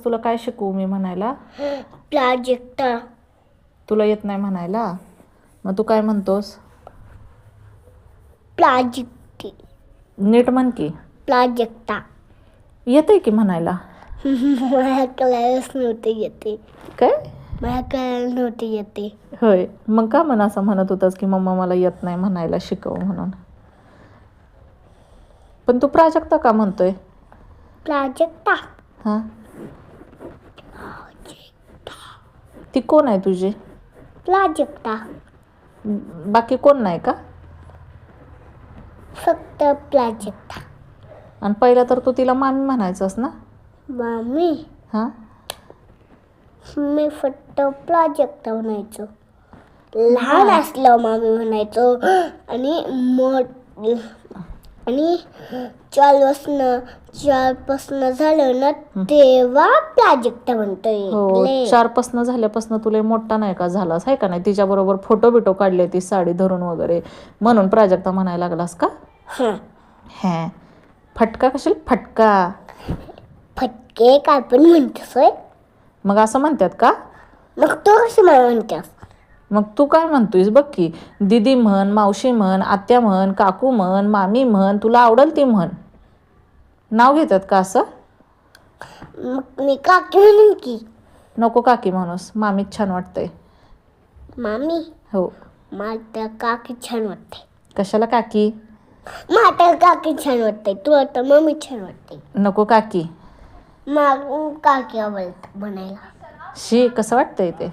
म्हणतेस तुला काय शिकवू मी म्हणायला? प्राजक्ता. तुला येत नाही म्हणायला, मग तू काय म्हणतोस? प्राजक्ती. नीट म्हण की. प्राजक्ता. येतंय की म्हणायला. मला कळायलाच नव्हते येते. काय? मला कळायला नव्हते येते. होय, मग का म्हण असं म्हणत होतास की मम्मा मला येत नाही म्हणायला, शिकव म्हणून. पण तू प्राजक्ता का म्हणतोय? प्राजक्ता. हां, ती कोण आहे तुझी? प्राजक्ता. बाकी कोण नाही का? फक्त प्राजक्ता. आणि पहिला तर तू तिला मामी म्हणायचंस ना? मामी. हां, मी फक्त प्राजक्ता म्हणायचो. लहान असलं मामी म्हणायचो. आणि 4 झालं ना तेव्हा प्राजक्ता म्हणतोय. हो. 4 झाल्यापासून तुला मोठा नाही का झालास, आहे का नाही? तिच्याबरोबर फोटो बिटो काढले, ती साडी धरून वगैरे, म्हणून प्राजक्ता म्हणायला लागलास का? हॅ, फटका कशाला फटका? फटके काय पण म्हणतोस होय? मग असं म्हणतात का? मग तू कशी मला म्हणतेस? मग तू काय म्हणतोयस बघ की. दीदी म्हण, मावशी म्हण, आत्या म्हण, काकू म्हण, मामी म्हण, तुला आवडेल ती म्हण. नाव घेतात का असं? मग मी काकी म्हणेन की. नको काकी म्हणूस, मामीच छान वाटतंय. मामी. हो. मला काकी छान वाटते. कशाला काकी? मला काकी छान वाटते. तू आता मम्मी छान वाटते. नको काकी. मग काकी आवडतं म्हणायला. शी, कसं वाटतंय ते?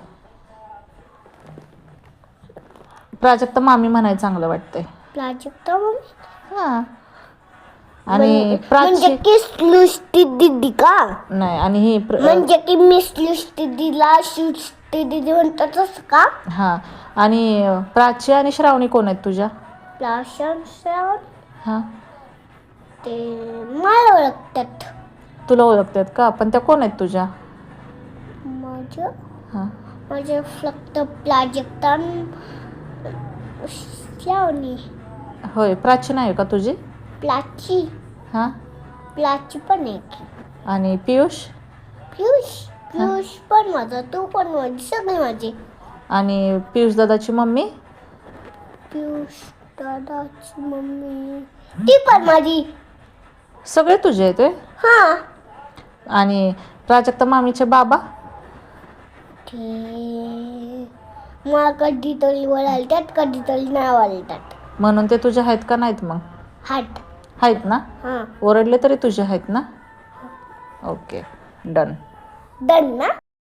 प्राजक्ता मामी म्हणाय चांगलं वाटतंय. प्राजक्ता मम्मी. हां. आणि म्हणजे की सृष्टी दिदी का? नाही, आणि ही म्हणजे की मी सृष्टी दिदीला सृष्टी दिदी म्हणतात असं का? हां. आणि प्राची आणि श्रावणी कोण आहेत तुझ्या? श्रावण. हां, ते मला ओळखतात. तुला ओळखतात का? पण त्या कोण आहेत तुझ्या? हां, माझे फक्त प्राजक्ता श्रावणी. होय. प्राची नाही का तुझी? प्लाची. हां. प्लाची पण आहे की. आणि पियुष? पियुष पण माझा. तू पण माझी. सगळे माझे. आणि पियुष दादाची मम्मी? पियुष दादाची मम्मी ती पण माझी. सगळे तुझे आहेत होय? हां. आणि प्राजक्ता मामीचे बाबा? ते मला कधीतरी वळतात, कधीतरी नाही वळतात. म्हणून ते तुझे आहेत का नाहीत मग? आहेत ना? हां. ओरडले तरी तुझे आहेत ना? Okay, done. डन ना?